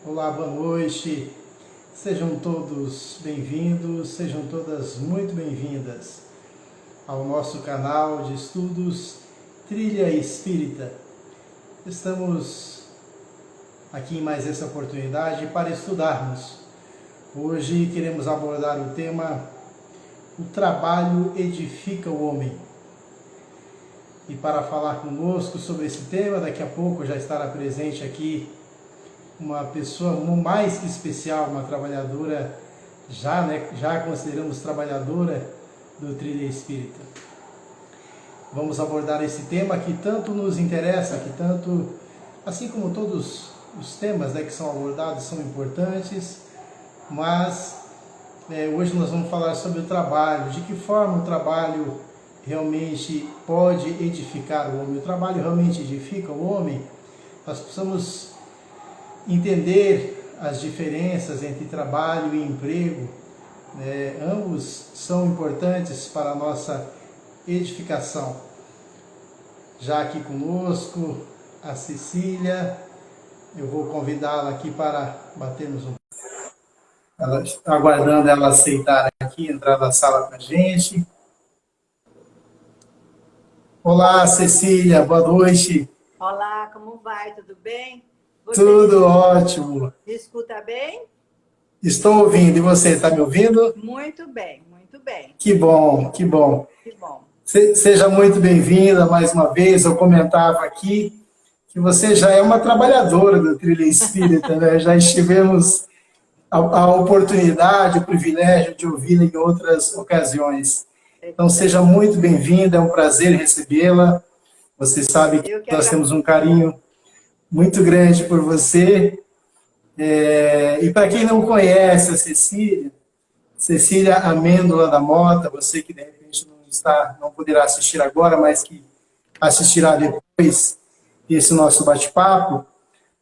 Olá, boa noite. Sejam todos bem-vindos, sejam todas muito bem-vindas ao nosso canal de estudos Trilha Espírita. Estamos aqui em mais essa oportunidade para estudarmos. Hoje queremos abordar o tema O trabalho edifica o homem. E para falar conosco sobre esse tema, daqui a pouco já estará presente aqui uma pessoa mais que especial, uma trabalhadora, já consideramos trabalhadora do Trilha Espírita. Vamos abordar esse tema que tanto nos interessa, que tanto, assim como todos os temas que são abordados são importantes, mas hoje nós vamos falar sobre o trabalho, de que forma o trabalho realmente pode edificar o homem. O trabalho realmente edifica o homem. Nós precisamos entender as diferenças entre trabalho e emprego. Ambos são importantes para a nossa edificação. Já aqui conosco a Cecília, eu vou convidá-la aqui para batermos aguardando ela aceitar aqui, entrar na sala com a gente. Olá, Cecília, boa noite. Olá, como vai? Tudo bem? Você Tudo ótimo. Me escuta bem? Estou ouvindo. E você, está me ouvindo? Muito bem, muito bem. Que bom, que bom. Que bom. Seja muito bem-vinda mais uma vez. Eu comentava aqui que você já é uma trabalhadora do Trilha Espírita, né? Já tivemos a oportunidade, o privilégio de ouvi-la em outras ocasiões. Então, seja muito bem-vinda, é um prazer recebê-la. Você sabe que nós temos um carinho muito grande por você. E para quem não conhece a Cecília Amêndola da Mota, você que de repente não poderá assistir agora, mas que assistirá depois desse nosso bate-papo,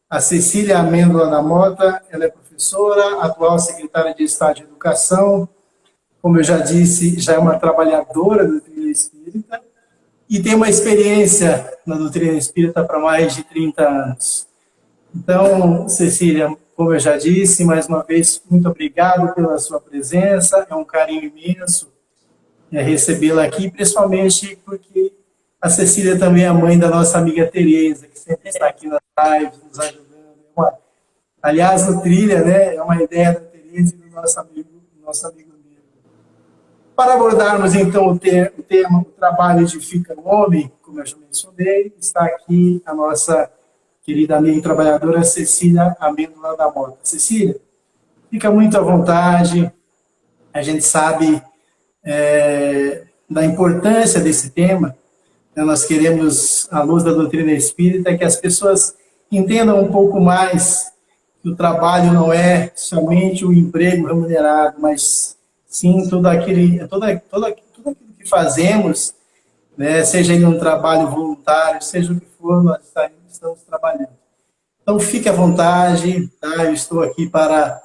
a Cecília Amêndola da Mota, ela é professora, atual secretária de Estado de Educação, como eu já disse, já é uma trabalhadora do Trilha Espírita e tem uma experiência na doutrina espírita para mais de 30 anos. Então, Cecília, como eu já disse, mais uma vez, muito obrigado pela sua presença, é um carinho imenso recebê-la aqui, principalmente porque a Cecília também é a mãe da nossa amiga Tereza, que sempre está aqui nas lives, nos ajudando. Aliás, no Trilha, né, é uma ideia da Tereza e do nosso amigo Nilo. Para abordarmos, então, o tema O trabalho edifica o homem, como eu já mencionei, está aqui a nossa querida amiga e trabalhadora Cecília Amêndola da Mota. Cecília, fica muito à vontade, a gente sabe da importância desse tema, nós queremos, à luz da doutrina espírita, que as pessoas entendam um pouco mais que o trabalho não é somente o emprego remunerado, mas sim tudo aquilo que fazemos, né, seja em um trabalho voluntário, seja o que for, nós estamos trabalhando. Então, fique à vontade, tá? Eu estou aqui para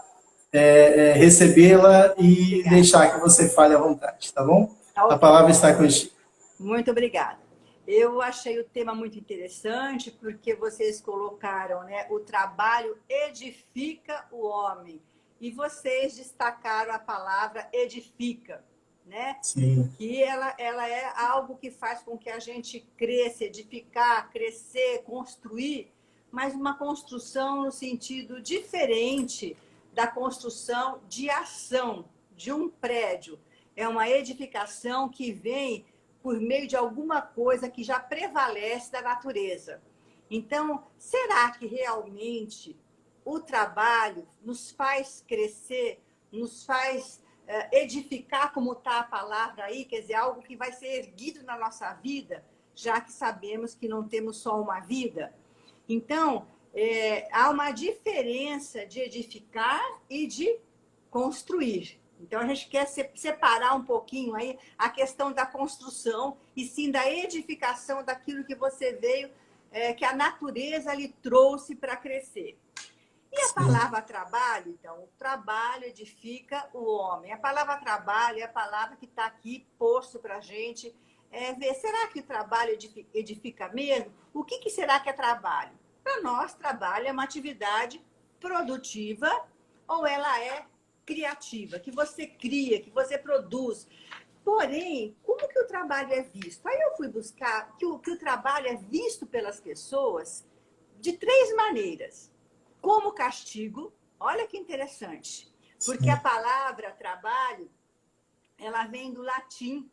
recebê-la e deixar que você fale à vontade, tá bom? Okay. A palavra está contigo. Muito obrigada. Eu achei o tema muito interessante porque vocês colocaram, né, o trabalho edifica o homem. E vocês destacaram a palavra edifica, né? Sim. Que ela é algo que faz com que a gente cresça, edificar, crescer, construir, mas uma construção no sentido diferente da construção de ação de um prédio. É uma edificação que vem por meio de alguma coisa que já prevalece da natureza. Então, será que realmente o trabalho nos faz crescer, nos faz edificar, como está a palavra aí, quer dizer, algo que vai ser erguido na nossa vida, já que sabemos que não temos só uma vida? Então, há uma diferença de edificar e de construir. Então, a gente quer separar um pouquinho aí a questão da construção e sim da edificação daquilo que você veio, que a natureza lhe trouxe para crescer. E a palavra trabalho, então, o trabalho edifica o homem. A palavra trabalho é a palavra que está aqui posto para a gente ver, será que o trabalho edifica mesmo? O que será que é trabalho? Para nós, trabalho é uma atividade produtiva ou ela é criativa, que você cria, que você produz. Porém, como que o trabalho é visto? Aí eu fui buscar que o trabalho é visto pelas pessoas de 3 maneiras. Como castigo, olha que interessante, porque a Sim. palavra trabalho, ela vem do latim,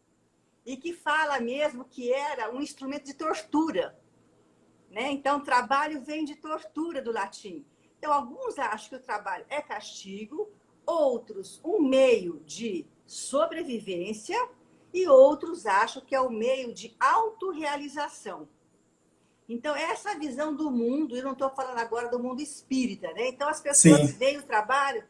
e que fala mesmo que era um instrumento de tortura, né? Então, trabalho vem de tortura do latim. Então, alguns acham que o trabalho é castigo, outros um meio de sobrevivência e outros acham que é o meio de autorrealização. Então, essa visão do mundo, eu não estou falando agora do mundo espírita, né? Então, as pessoas Sim. veem o trabalho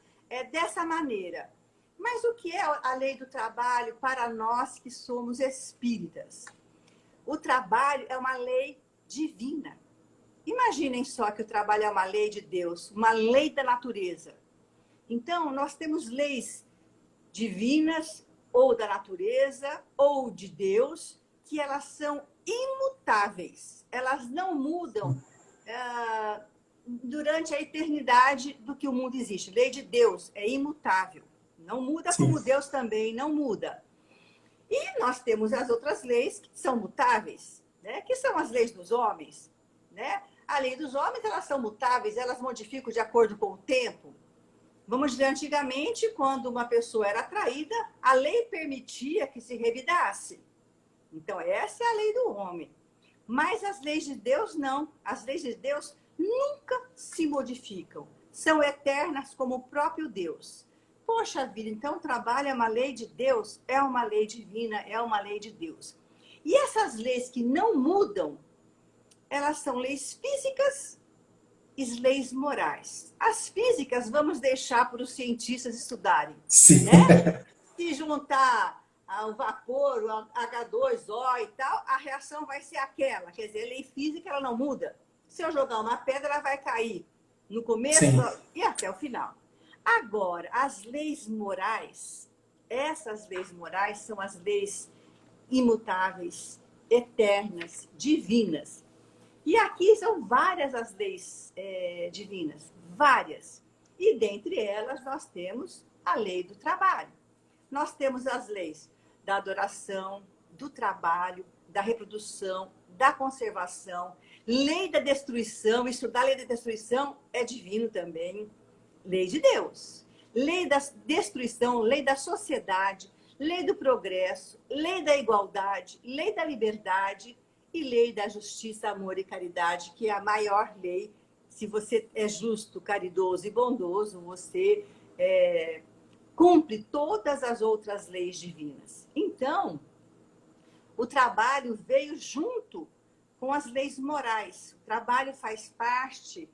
dessa maneira. Mas o que é a lei do trabalho para nós que somos espíritas? O trabalho é uma lei divina. Imaginem só que o trabalho é uma lei de Deus, uma lei da natureza. Então, nós temos leis divinas, ou da natureza, ou de Deus, que elas são imutáveis. Elas não mudam durante a eternidade do que o mundo existe. Lei de Deus é imutável. Não muda Sim. como Deus também não muda. E nós temos as outras leis que são mutáveis, né? Que são as leis dos homens, né? A lei dos homens, elas são mutáveis, elas modificam de acordo com o tempo. Vamos dizer, antigamente, quando uma pessoa era traída, a lei permitia que se revidasse. Então, essa é a lei do homem. Mas as leis de Deus, não. As leis de Deus nunca se modificam. São eternas como o próprio Deus. Poxa vida, então o trabalho é uma lei de Deus? É uma lei divina, é uma lei de Deus. E essas leis que não mudam, elas são leis físicas e leis morais. As físicas vamos deixar para os cientistas estudarem, Sim. né? Se juntar o vapor, o H2O e tal, a reação vai ser aquela. Quer dizer, a lei física ela não muda. Se eu jogar uma pedra, ela vai cair no começo Sim. e até o final. Agora, as leis morais, essas leis morais são as leis imutáveis, eternas, divinas. E aqui são várias as leis divinas, várias. E dentre elas nós temos a lei do trabalho. Nós temos as leis da adoração, do trabalho, da reprodução, da conservação, lei da destruição. Estudar a lei da destruição é divino também. Lei de Deus. Lei da destruição, lei da sociedade, lei do progresso, lei da igualdade, lei da liberdade e lei da justiça, amor e caridade, que é a maior lei. Se você é justo, caridoso e bondoso, você cumpre todas as outras leis divinas. Então, o trabalho veio junto com as leis morais. O trabalho faz parte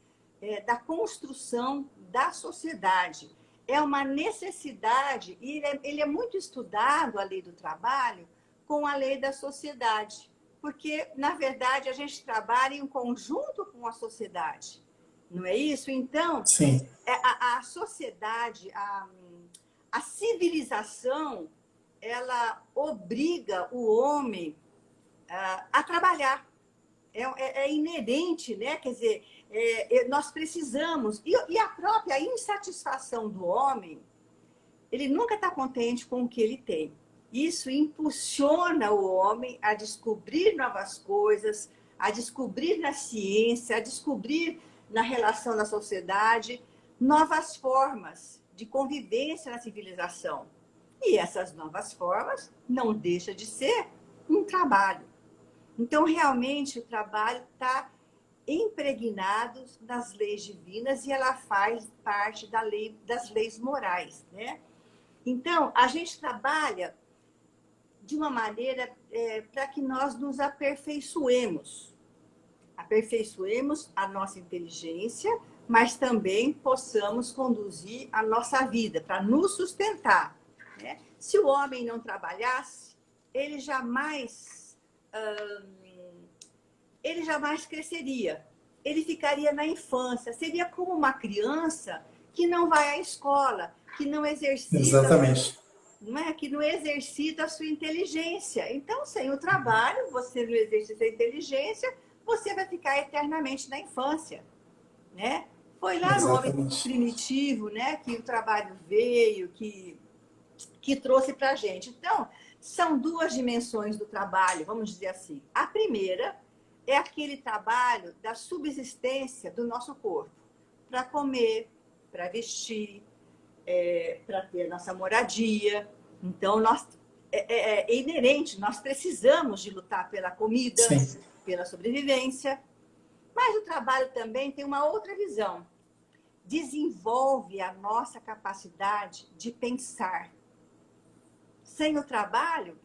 da construção da sociedade. É uma necessidade, e ele é muito estudado, a lei do trabalho, com a lei da sociedade. Porque, na verdade, a gente trabalha em conjunto com a sociedade. Não é isso? Então, Sim. a sociedade, a civilização, ela obriga o homem a trabalhar. É inerente, né? Quer dizer, nós precisamos. E a própria insatisfação do homem, ele nunca está contente com o que ele tem. Isso impulsiona o homem a descobrir novas coisas, a descobrir na ciência, a descobrir na relação da sociedade novas formas de convivência na civilização. E essas novas formas não deixam de ser um trabalho. Então, realmente, o trabalho está impregnado nas leis divinas e ela faz parte das leis morais, né? Então, a gente trabalha de uma maneira para que nós nos aperfeiçoemos. Aperfeiçoemos a nossa inteligência, mas também possamos conduzir a nossa vida para nos sustentar, né? Se o homem não trabalhasse, ele jamais cresceria. Ele ficaria na infância. Seria como uma criança que não vai à escola, que não exercita, Exatamente. não é? Que não exercita a sua inteligência. Então, sem o trabalho, você não exercita a inteligência, você vai ficar eternamente na infância, né? Foi lá no homem Exatamente. primitivo, né, que o trabalho veio, que trouxe para a gente. Então, são duas dimensões do trabalho, vamos dizer assim. A primeira é aquele trabalho da subsistência do nosso corpo, para comer, para vestir, para ter nossa moradia. Então, é inerente, nós precisamos de lutar pela comida, Sim, pela sobrevivência. Mas o trabalho também tem uma outra visão. Desenvolve a nossa capacidade de pensar. Sem o trabalho,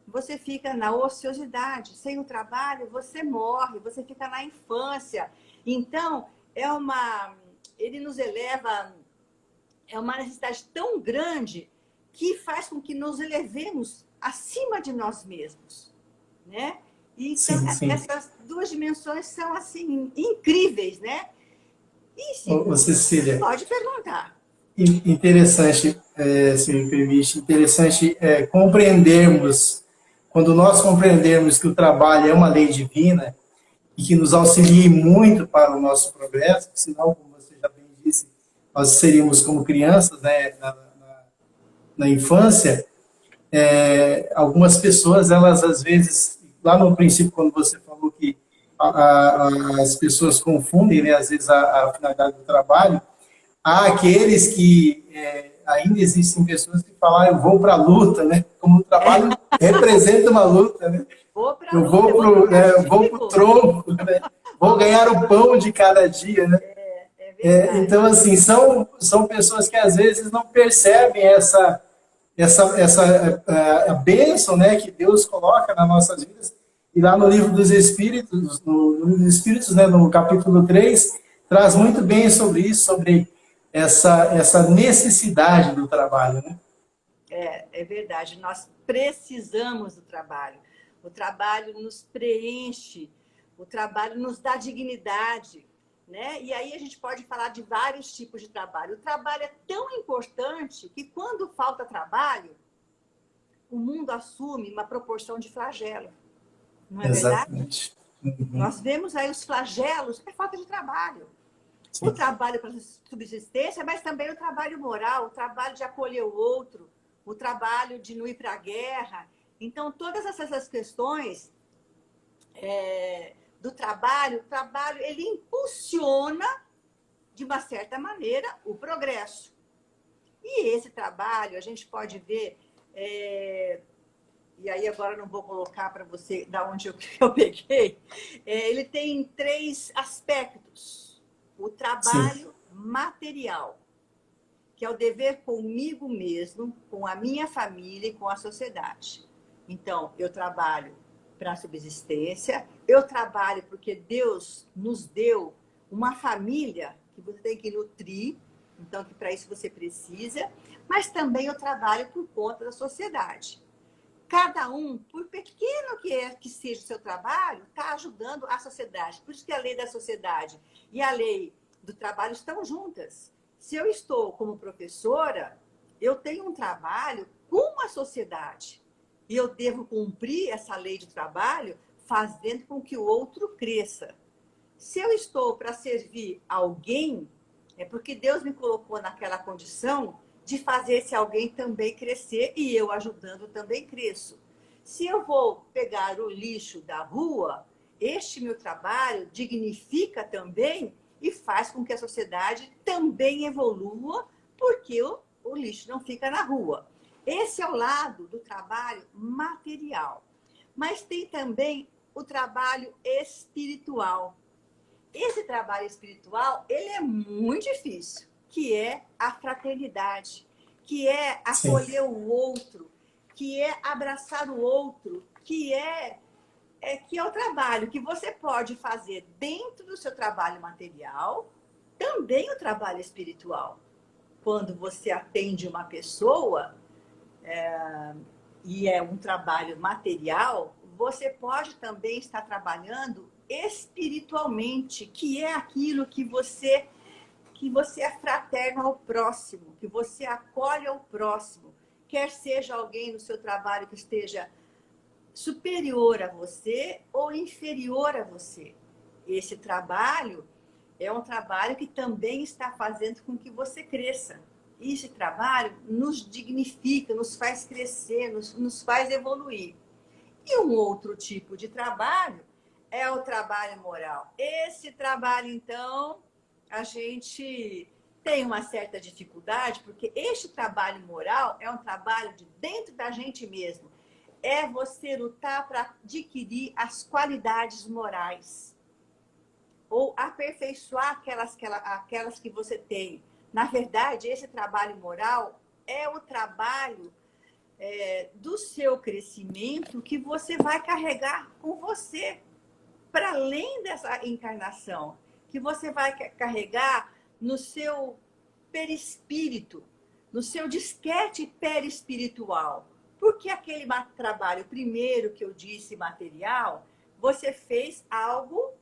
você fica na ociosidade. Sem o trabalho, você morre, você fica na infância. Então, ele nos eleva, é uma necessidade tão grande que faz com que nos elevemos acima de nós mesmos, né? Então, sim, sim. essas duas dimensões são, assim, incríveis, né? E se Cecília, pode perguntar. interessante, se me permite, interessante compreendermos, quando nós compreendermos que o trabalho é uma lei divina e que nos auxilie muito para o nosso progresso, senão, como você já bem disse, nós seríamos como crianças, né, na infância. Algumas pessoas, elas às vezes, lá no princípio, quando você falou que as pessoas confundem, né, às vezes, a finalidade do trabalho, há aqueles que ainda existem pessoas que falam, eu vou para a luta, né? Como o trabalho representa uma luta, né? Vou para a Eu luta, vou vou para o eu vou pro castigo. tronco, né? Vou ganhar o pão de cada dia, né? É verdade. Então, assim, são pessoas que às vezes não percebem essa a bênção, né, que Deus coloca nas nossas vidas. E lá no livro dos Espíritos, no livro dos Espíritos, né, no capítulo 3 traz muito bem sobre isso, sobre essa necessidade do trabalho, né? É verdade. Nós precisamos do trabalho. O trabalho nos preenche, o trabalho nos dá dignidade, né? E aí a gente pode falar de vários tipos de trabalho. O trabalho é tão importante que quando falta trabalho, o mundo assume uma proporção de flagelo. Não é verdade? Exatamente. Uhum. Nós vemos aí os flagelos, é falta de trabalho. O Sim. trabalho para subsistência, mas também o trabalho moral, o trabalho de acolher o outro, o trabalho de não ir para a guerra. Então, todas essas questões do trabalho, o trabalho ele impulsiona, de uma certa maneira, o progresso. E esse trabalho, a gente pode ver, e aí agora não vou colocar para você da onde eu peguei, ele tem três aspectos. O Sim. trabalho material, que é o dever comigo mesmo, com a minha família e com a sociedade. Então, eu trabalho para a subsistência, eu trabalho porque Deus nos deu uma família que você tem que nutrir, então que para isso você precisa, mas também eu trabalho por conta da sociedade. Cada um, por pequeno que seja o seu trabalho, está ajudando a sociedade. Por isso que a lei da sociedade e a lei do trabalho estão juntas. Se eu estou como professora, eu tenho um trabalho com a sociedade. E eu devo cumprir essa lei de trabalho fazendo com que o outro cresça. Se eu estou para servir alguém, é porque Deus me colocou naquela condição de fazer esse alguém também crescer e eu ajudando também cresço. Se eu vou pegar o lixo da rua, este meu trabalho dignifica também e faz com que a sociedade também evolua, porque o lixo não fica na rua. Esse é o lado do trabalho material. Mas tem também o trabalho espiritual. Esse trabalho espiritual, ele é muito difícil, que é a fraternidade, que é Sim. acolher o outro, que é abraçar o outro, que é o trabalho que você pode fazer dentro do seu trabalho material, também o trabalho espiritual. Quando você atende uma pessoa, e é um trabalho material, você pode também estar trabalhando espiritualmente, que é aquilo que você é fraterno ao próximo, que você acolhe ao próximo, quer seja alguém no seu trabalho que esteja superior a você ou inferior a você. Esse trabalho, é um trabalho que também está fazendo com que você cresça. E esse trabalho nos dignifica, nos faz crescer, nos faz evoluir. E um outro tipo de trabalho é o trabalho moral. Esse trabalho, então, a gente tem uma certa dificuldade, porque este trabalho moral é um trabalho de dentro da gente mesmo. É você lutar para adquirir as qualidades morais ou aperfeiçoar aquelas que você tem. Na verdade, esse trabalho moral é o trabalho do seu crescimento que você vai carregar com você para além dessa encarnação, que você vai carregar no seu perispírito, no seu disquete perispiritual. Porque aquele trabalho primeiro que eu disse, material, você fez algo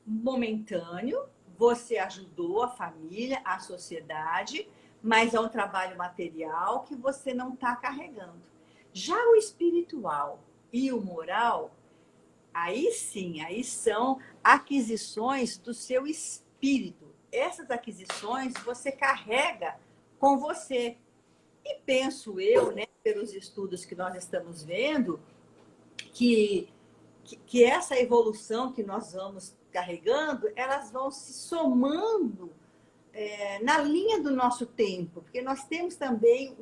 momentâneo, você ajudou a família, a sociedade, mas é um trabalho material que você não está carregando. Já o espiritual e o moral, aí sim, aí são aquisições do seu espírito. Essas aquisições você carrega com você. E penso eu, né, pelos estudos que nós estamos vendo, que essa evolução que nós vamos carregando, elas vão se somando na linha do nosso tempo, porque nós temos também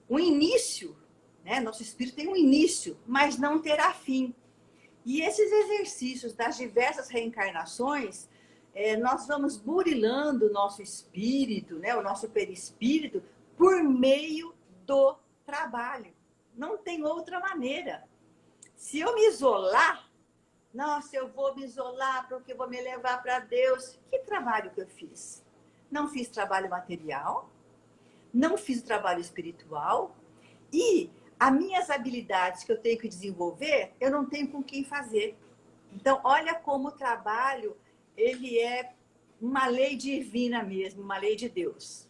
um início, né? Nosso espírito tem um início, mas não terá fim. E esses exercícios das diversas reencarnações, nós vamos burilando o nosso espírito, né? O nosso perispírito, por meio do trabalho. Não tem outra maneira. Se eu me isolar, nossa, eu vou me isolar porque eu vou me levar para Deus. Que trabalho que eu fiz? Não fiz trabalho material, não fiz trabalho espiritual e as minhas habilidades que eu tenho que desenvolver, eu não tenho com quem fazer. Então, olha como o trabalho, ele é uma lei divina mesmo, uma lei de Deus.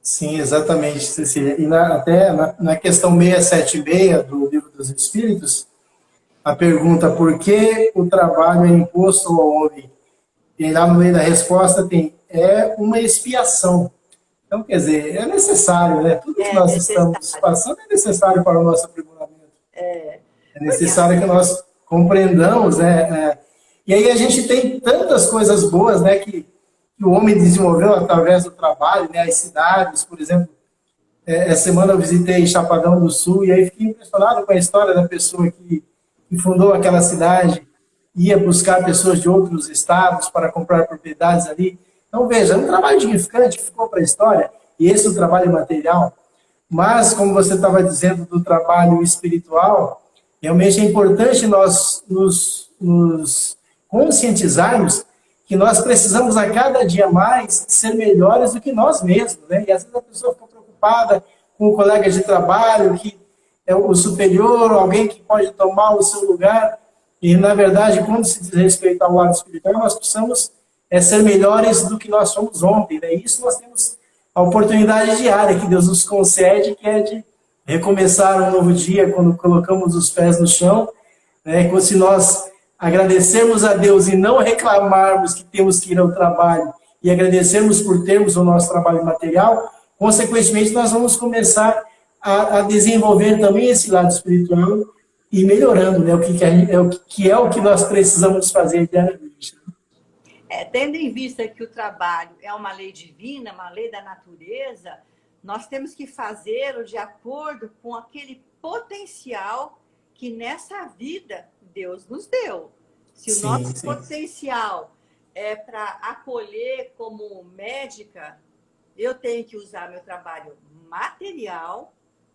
Sim, exatamente, Cecília. E até na questão 676 do Livro dos Espíritos, a pergunta por que o trabalho é imposto ao homem? E lá no meio da resposta tem, é uma expiação. Então, quer dizer, é necessário, né? Tudo que nós estamos passando é necessário para o nosso aprimoramento. É necessário que nós compreendamos, né? E aí a gente tem tantas coisas boas, né, que o homem desenvolveu através do trabalho, né? As cidades, por exemplo, essa semana eu visitei Chapadão do Sul e aí fiquei impressionado com a história da pessoa que fundou aquela cidade, ia buscar pessoas de outros estados para comprar propriedades ali. Então, veja, é um trabalho dignificante que ficou para a história, e esse é o trabalho material. Mas, como você estava dizendo do trabalho espiritual, realmente é importante nós nos conscientizarmos que nós precisamos a cada dia mais ser melhores do que nós mesmos, né? E às vezes a pessoa fica preocupada com o colega de trabalho, que é o superior, alguém que pode tomar o seu lugar. E, na verdade, quando se diz respeito ao lado espiritual, nós precisamos ser melhores do que nós somos ontem, né? E isso nós temos a oportunidade diária que Deus nos concede, que é de recomeçar um novo dia quando colocamos os pés no chão, né? Como se nós agradecermos a Deus e não reclamarmos que temos que ir ao trabalho e agradecermos por termos o nosso trabalho material, consequentemente nós vamos começar a desenvolver também esse lado espiritual e melhorando, né? O que nós precisamos fazer diariamente. Tendo em vista que o trabalho é uma lei divina, uma lei da natureza, nós temos que fazê-lo de acordo com aquele potencial que nessa vida Deus nos deu. Se o nosso potencial é para acolher como médica, eu tenho que usar meu trabalho material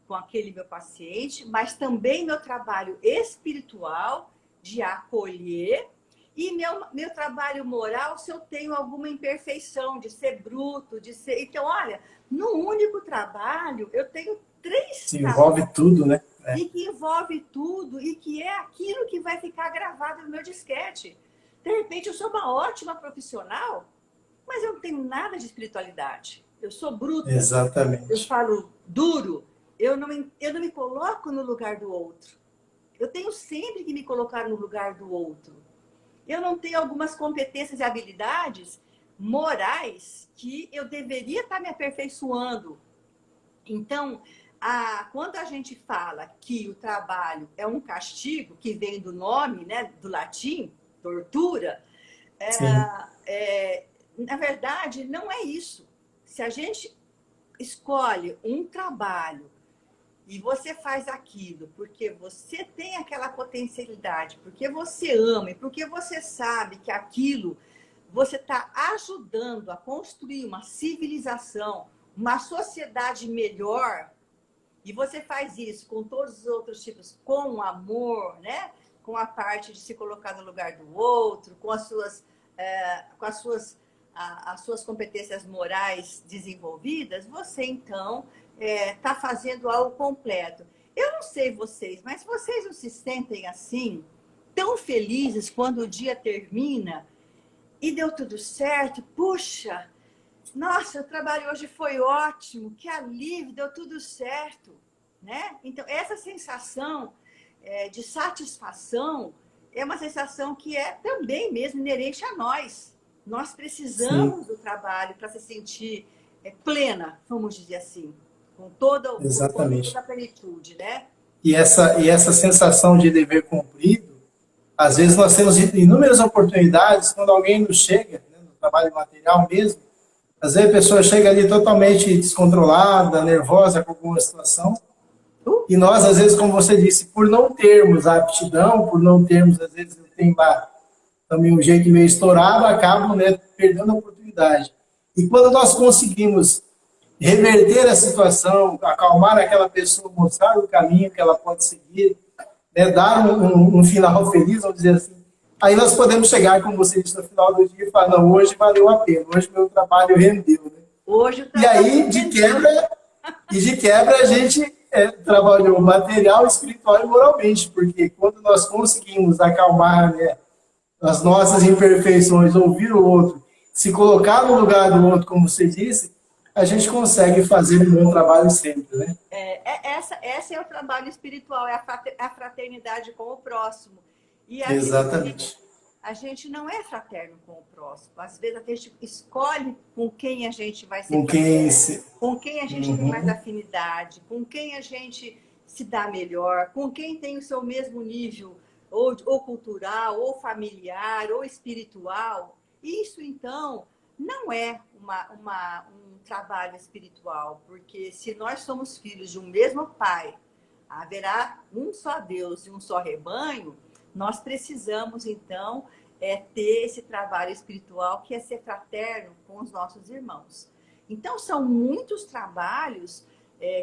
com aquele meu paciente, mas também meu trabalho espiritual de acolher e meu trabalho moral se eu tenho alguma imperfeição, de ser bruto, de ser... Então, olha, num único trabalho, eu tenho 3 Se envolve tudo, né? E que envolve tudo, e que é aquilo que vai ficar gravado no meu disquete. De repente, eu sou uma ótima profissional, mas eu não tenho nada de espiritualidade. Eu sou bruta. Exatamente. Eu falo duro. Eu não me coloco no lugar do outro. Eu tenho sempre que me colocar no lugar do outro. eu não tenho algumas competências e habilidades morais que eu deveria estar me aperfeiçoando. Então, quando a gente fala que o trabalho é um castigo, que vem do nome, né, do latim, tortura, Sim, na verdade, não é isso. Se a gente escolhe um trabalho e você faz aquilo porque você tem aquela potencialidade, porque você ama e porque você sabe que aquilo você está ajudando a construir uma civilização, uma sociedade melhor, e você faz isso com todos os outros tipos, com amor, né? Com a parte de se colocar no lugar do outro, com as suas competências morais desenvolvidas, você então está fazendo algo completo. Eu não sei vocês, mas vocês não se sentem assim, tão felizes quando o dia termina e deu tudo certo? Puxa, nossa, o trabalho hoje foi ótimo, que alívio, deu tudo certo, né? Então, essa sensação de satisfação é uma sensação que é também mesmo inerente a nós. Nós sim, precisamos do trabalho para se sentir plena, vamos dizer assim, com toda exatamente. a plenitude, né? E essa sensação de dever cumprido, às vezes nós temos inúmeras oportunidades quando alguém nos chega, né, no trabalho material mesmo, às vezes a pessoa chega ali totalmente descontrolada, nervosa com alguma situação, Uh, e nós, às vezes, como você disse, por não termos a aptidão, por não termos, às vezes, tem lá também um jeito meio estourado, acabam, né, perdendo a oportunidade. E quando nós conseguimos reverter a situação, acalmar aquela pessoa, mostrar o caminho que ela pode seguir, né, dar um final feliz, vamos dizer assim, aí nós podemos chegar, como você disse, no final do dia e falar, não, hoje valeu a pena, hoje meu trabalho rendeu. Né? hoje o E trabalho aí, rendeu. de quebra, a gente trabalhou material, espiritual e moralmente, porque quando nós conseguimos acalmar, né, as nossas imperfeições, ouvir o outro, se colocar no lugar do outro, como você disse, a gente consegue fazer um bom trabalho sempre, né? Essa é o trabalho espiritual, é a fraternidade com o próximo. E às vezes Exatamente. a gente não é fraterno com o próximo. Às vezes a gente escolhe com quem a gente vai ser Com quem fraterno, se... com quem a gente tem mais Uhum. afinidade, com quem a gente se dá melhor, com quem tem o seu mesmo nível, ou cultural, ou familiar, ou espiritual. Isso, então, não é um trabalho espiritual, porque se nós somos filhos de um mesmo Pai, haverá um só Deus e um só rebanho, nós precisamos, então, ter esse trabalho espiritual que é ser fraterno com os nossos irmãos. Então, são muitos trabalhos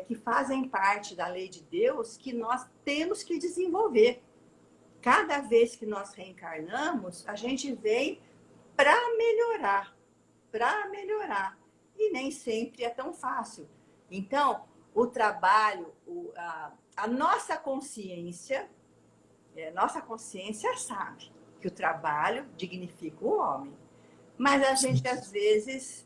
que fazem parte da lei de Deus que nós temos que desenvolver. Cada vez que nós reencarnamos, a gente vem para melhorar, para melhorar. E nem sempre é tão fácil. Então, o trabalho, a nossa consciência sabe que o trabalho dignifica o homem. Mas a gente, às vezes,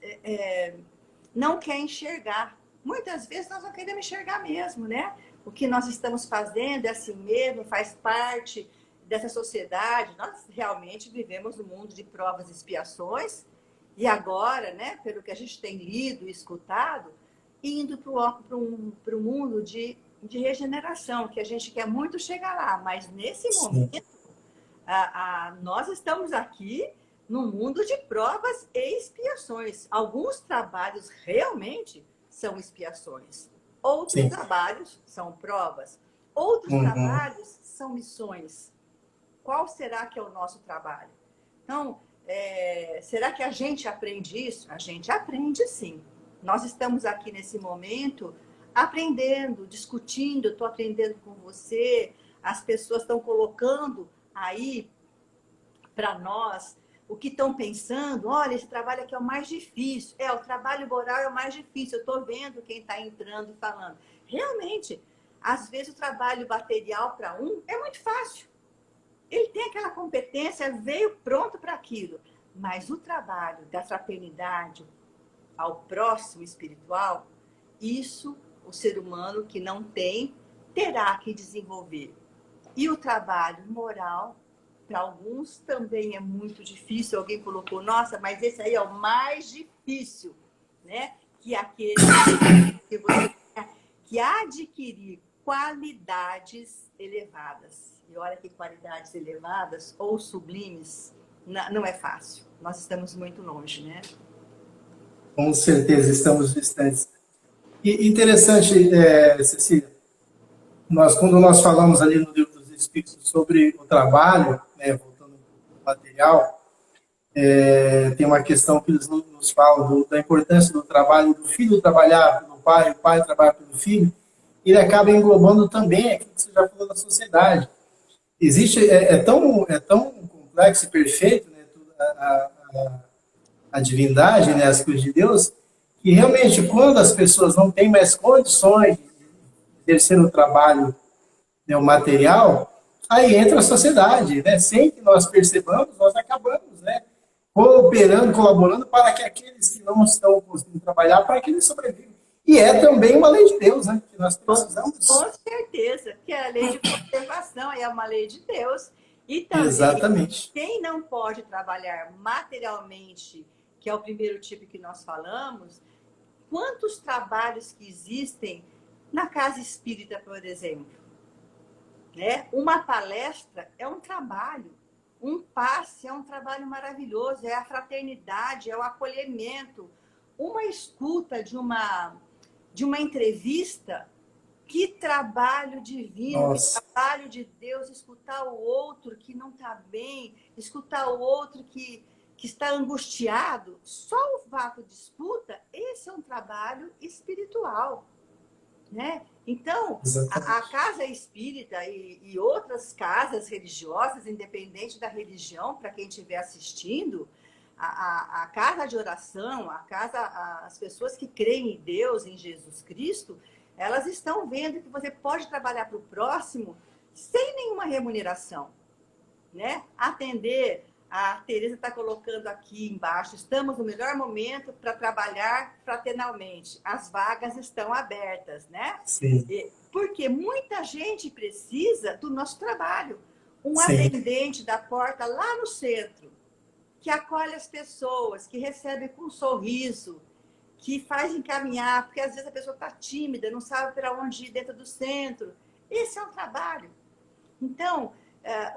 não quer enxergar. Muitas vezes nós não queremos enxergar mesmo, né? O que nós estamos fazendo é assim mesmo, faz parte dessa sociedade. Nós realmente vivemos num mundo de provas e expiações. E agora, né, pelo que a gente tem lido e escutado, indo para o mundo de regeneração, que a gente quer muito chegar lá. Mas nesse Sim, momento, nós estamos aqui no mundo de provas e expiações. Alguns trabalhos realmente são expiações, outros sim. trabalhos são provas, outros Uhum. trabalhos são missões. Qual será que é o nosso trabalho? Então, será que a gente aprende isso? A gente aprende sim. Nós estamos aqui nesse momento aprendendo, discutindo, estou aprendendo com você, as pessoas estão colocando aí para nós o que estão pensando. Olha, esse trabalho aqui é o mais difícil. O trabalho moral é o mais difícil. Eu estou vendo quem está entrando e falando. Realmente, às vezes o trabalho material para um é muito fácil. Ele tem aquela competência, veio pronto para aquilo. Mas o trabalho da fraternidade ao próximo espiritual, isso o ser humano que não tem terá que desenvolver. E o trabalho moral para alguns também é muito difícil. Alguém colocou, nossa, mas esse aí é o mais difícil, né? Que aquele que você que adquirir qualidades elevadas. E olha que qualidades elevadas ou sublimes não é fácil. Nós estamos muito longe, né? Com certeza estamos distantes. E interessante, Cecília, quando nós falamos ali no Livro dos Espíritos sobre o trabalho, né, voltando ao material, tem uma questão que eles nos falam da importância do trabalho, do filho trabalhar pelo pai, o pai trabalhar pelo filho, ele acaba englobando também aquilo que você já falou da sociedade. Existe, é tão complexo e perfeito, né, a divindade, né, as coisas de Deus, que realmente quando as pessoas não têm mais condições de exercer o trabalho, né, o material, aí entra a sociedade, né? Sem que nós percebamos, nós acabamos, né, cooperando, colaborando para que aqueles que não estão conseguindo trabalhar, para que eles sobrevivam. E é também uma lei de Deus, né? Que nós precisamos. Com certeza, que é a lei de conservação, é uma lei de Deus. E também, exatamente, quem não pode trabalhar materialmente, que é o primeiro tipo que nós falamos, quantos trabalhos que existem na casa espírita, por exemplo? Né? Uma palestra é um trabalho, um passe é um trabalho maravilhoso, é a fraternidade, é o acolhimento, uma escuta de uma entrevista, que trabalho divino, nossa, que trabalho de Deus, escutar o outro que não está bem, escutar o outro que está angustiado, só o fato de escuta, esse é um trabalho espiritual, né? Então, a casa espírita e outras casas religiosas, independente da religião, para quem estiver assistindo, a casa de oração, as pessoas que creem em Deus, em Jesus Cristo, elas estão vendo que você pode trabalhar para o próximo sem nenhuma remuneração, né? Atender, a Tereza está colocando aqui embaixo, estamos no melhor momento para trabalhar fraternalmente. As vagas estão abertas, né? Sim. Porque muita gente precisa do nosso trabalho. Um Sim. atendente da porta lá no centro, que acolhe as pessoas, que recebe com um sorriso, que faz encaminhar, porque às vezes a pessoa está tímida, não sabe para onde ir dentro do centro. Esse é o trabalho. Então,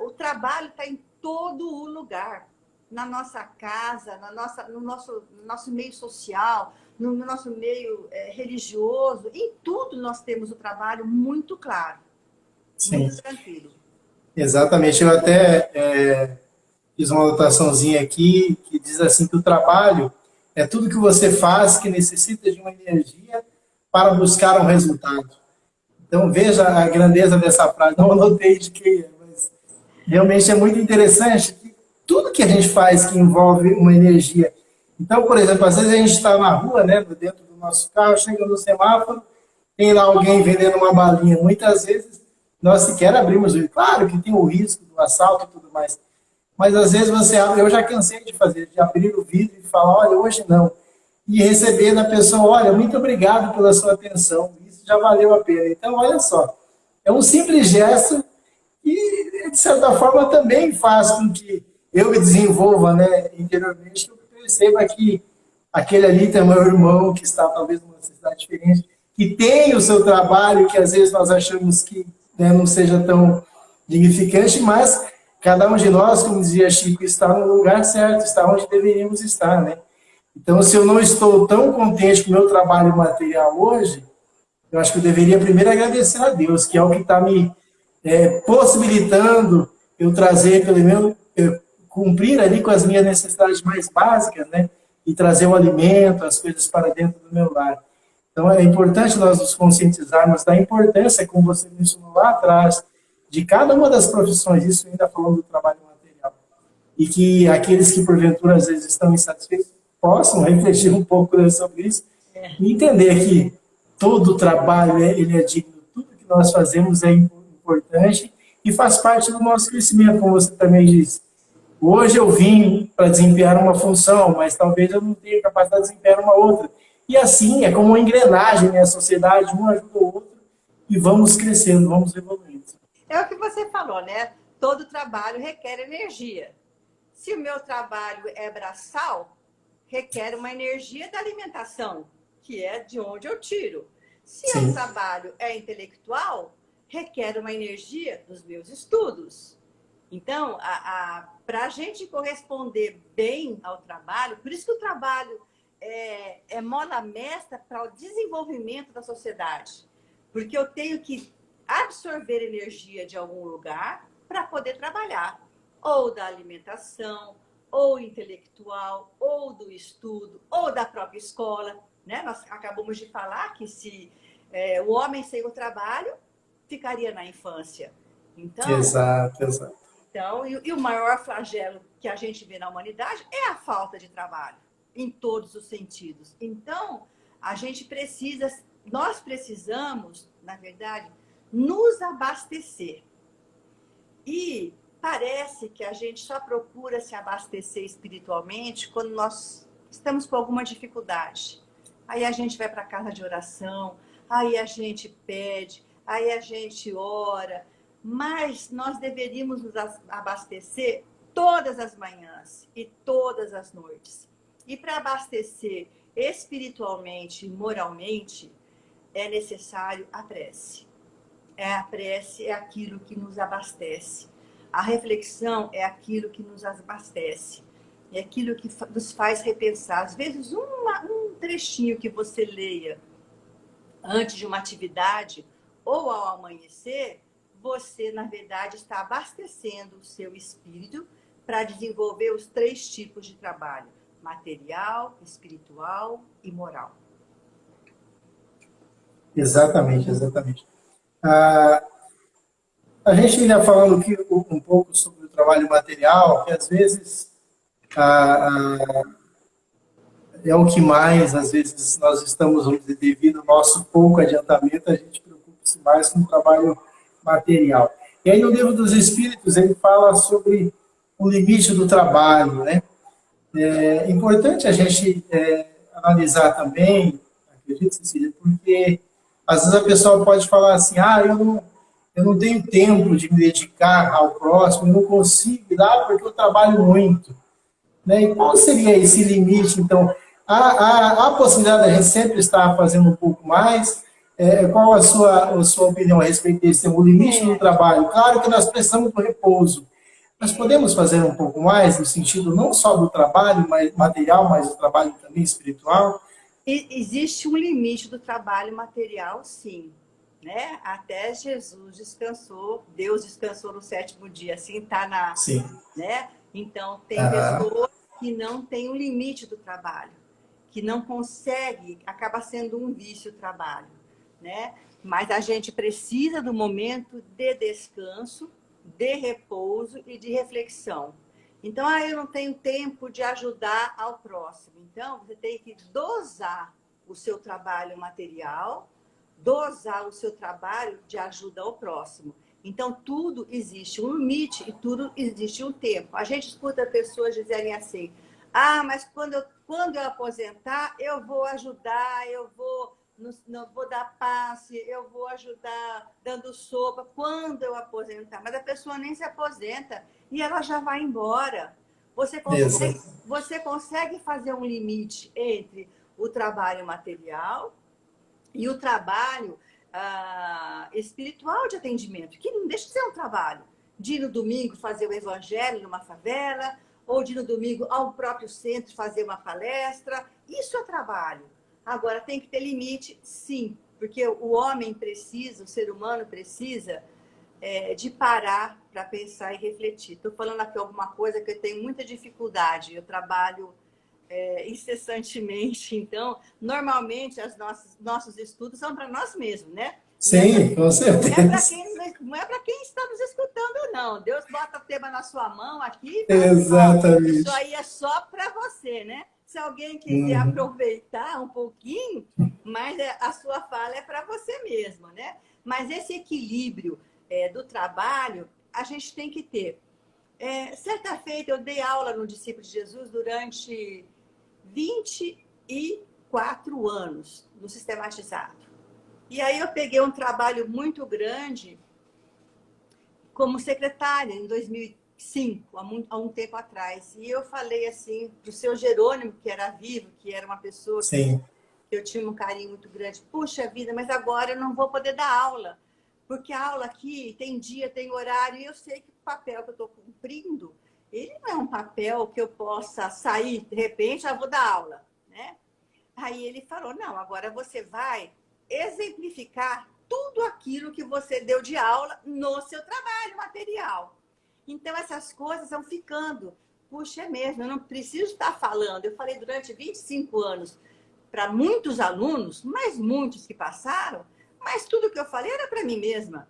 o trabalho está em todo o lugar. Na nossa casa, no nosso meio social, no nosso meio religioso. Em tudo nós temos o trabalho muito claro. Sim. Muito tranquilo. Exatamente. Eu até fiz uma anotaçãozinha aqui que diz assim que o trabalho é tudo que você faz que necessita de uma energia para buscar um resultado. Então, veja a grandeza dessa frase. Não anotei de quem é, mas realmente é muito interessante que tudo que a gente faz que envolve uma energia. Então, por exemplo, às vezes a gente está na rua, né, dentro do nosso carro, chega no semáforo, tem lá alguém vendendo uma balinha. Muitas vezes nós sequer abrimos o vidro. Claro que tem o risco do assalto e tudo mais. Mas às vezes você abre, eu já cansei de fazer, de abrir o vidro e falar, olha, hoje não. E receber da pessoa, olha, muito obrigado pela sua atenção, isso já valeu a pena. Então, olha só, é um simples gesto e, de certa forma, também faz com que eu me desenvolva, né, interiormente, que eu perceba que aquele ali tem meu irmão que está talvez numa cidade diferente, que tem o seu trabalho, que às vezes nós achamos que, né, não seja tão dignificante, mas cada um de nós, como dizia Chico, está no lugar certo, está onde deveríamos estar, né? Então, se eu não estou tão contente com o meu trabalho material hoje, eu acho que eu deveria primeiro agradecer a Deus, que é o que está me possibilitando eu trazer, pelo menos, cumprir ali com as minhas necessidades mais básicas, né? E trazer o alimento, as coisas para dentro do meu lar. Então, é importante nós nos conscientizarmos da importância, como você mencionou lá atrás, de cada uma das profissões, isso ainda falando do trabalho material, e que aqueles que, porventura, às vezes estão insatisfeitos, possam refletir um pouco sobre isso e entender que todo o trabalho ele é digno, tudo que nós fazemos é importante e faz parte do nosso crescimento, como você também disse. Hoje eu vim para desempenhar uma função, mas talvez eu não tenha capacidade de desempenhar uma outra. E assim, é como uma engrenagem, né? A sociedade, um ajuda o outro, e vamos crescendo, vamos evoluindo. É o que você falou, né? todo trabalho requer energia. Se o meu trabalho é braçal, requer uma energia da alimentação, que é de onde eu tiro. Se o trabalho é intelectual, requer uma energia dos meus estudos. Então, para a gente corresponder bem ao trabalho, por isso que o trabalho é mola mestra para o desenvolvimento da sociedade. Porque eu tenho que absorver energia de algum lugar para poder trabalhar. Ou da alimentação, ou intelectual, ou do estudo, ou da própria escola. Né? Nós acabamos de falar que se o homem sem o trabalho, ficaria na infância. Então, exato. Então, e o maior flagelo que a gente vê na humanidade é a falta de trabalho, em todos os sentidos. Então, nós precisamos, na verdade, nos abastecer. E parece que a gente só procura se abastecer espiritualmente quando nós estamos com alguma dificuldade. Aí a gente vai para a casa de oração, aí a gente pede, aí a gente ora. Mas nós deveríamos nos abastecer todas as manhãs e todas as noites. E para abastecer espiritualmente e moralmente, é necessário a prece. A prece é aquilo que nos abastece. A reflexão é aquilo que nos abastece. É aquilo que nos faz repensar. Às vezes, um trechinho que você leia antes de uma atividade ou ao amanhecer, você, na verdade, está abastecendo o seu espírito para desenvolver os 3 tipos de trabalho: material, espiritual e moral. Exatamente. A gente ainda falando aqui um pouco sobre o trabalho material, que às vezes é o que mais, às vezes, nós estamos, vamos dizer, devido ao nosso pouco adiantamento, a gente preocupa-se mais com o trabalho material. E aí, no Livro dos Espíritos, ele fala sobre o limite do trabalho, né? É importante a gente analisar também, acredito, Cecília, porque às vezes a pessoa pode falar assim, eu não tenho tempo de me dedicar ao próximo, eu não consigo ir lá porque eu trabalho muito. Né? E qual seria esse limite, então? Há possibilidade da gente sempre estar fazendo um pouco mais? Qual a sua opinião a respeito desse o limite do trabalho? Claro que nós precisamos do repouso. Nós podemos fazer um pouco mais, no sentido não só do trabalho material, mas do trabalho também espiritual? Existe um limite do trabalho material, sim. Né? Até Jesus descansou, Deus descansou no 7º dia, assim está na... Sim. Né? Então, tem pessoas que não têm um limite do trabalho, que não consegue, acaba sendo um vício o trabalho. Né? Mas a gente precisa do momento de descanso, de repouso e de reflexão. Então, eu não tenho tempo de ajudar ao próximo. Então, você tem que dosar o seu trabalho material, dosar o seu trabalho de ajuda ao próximo. Então, tudo existe um limite e tudo existe um tempo. A gente escuta pessoas dizerem assim, mas quando eu aposentar, eu vou ajudar, eu vou dar passe, eu vou ajudar dando sopa, quando eu aposentar. Mas a pessoa nem se aposenta e ela já vai embora. Você consegue fazer um limite entre o trabalho material e o trabalho espiritual de atendimento, que não deixa de ser um trabalho. De ir no domingo fazer o evangelho numa favela, ou de ir no domingo ao próprio centro fazer uma palestra. Isso é trabalho. Agora, tem que ter limite, sim, porque o homem precisa, o ser humano precisa de parar para pensar e refletir. Estou falando aqui alguma coisa que eu tenho muita dificuldade. Eu trabalho incessantemente, então, normalmente, nossos estudos são para nós mesmos, né? Sim, com certeza. Não é para quem está nos escutando, não. Deus bota o tema na sua mão aqui. Exatamente. Isso aí é só para você, né? Se alguém quiser aproveitar um pouquinho, mas a sua fala é para você mesmo, né? Mas esse equilíbrio do trabalho, a gente tem que ter. Certa feita, eu dei aula no Discípulo de Jesus durante 24 anos no sistematizado. E aí eu peguei um trabalho muito grande como secretária em 2005, há um tempo atrás. E eu falei assim para o seu Jerônimo, que era vivo, que era uma pessoa Sim. que eu tinha um carinho muito grande. Puxa vida, mas agora eu não vou poder dar aula, porque a aula aqui tem dia, tem horário, e eu sei que o papel que eu estou cumprindo, ele não é um papel que eu possa sair, de repente, já vou dar aula, né? Aí ele falou, não, agora você vai exemplificar tudo aquilo que você deu de aula no seu trabalho material. Então, essas coisas vão ficando. Puxa, é mesmo, eu não preciso estar falando. Eu falei durante 25 anos para muitos alunos, mas muitos que passaram, mas tudo que eu falei era para mim mesma.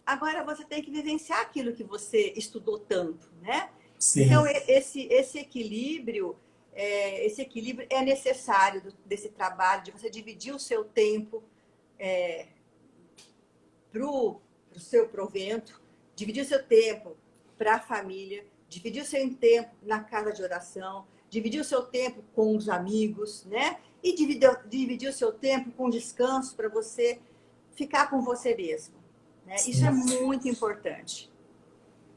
Agora você tem que vivenciar aquilo que você estudou tanto, né? Sim. Então, esse equilíbrio é necessário desse trabalho, de você dividir o seu tempo para o seu provento, dividir o seu tempo para a família, dividir o seu tempo na casa de oração, dividir o seu tempo com os amigos, né? E dividir o seu tempo com descanso para você ficar com você mesmo, né? Isso é muito importante.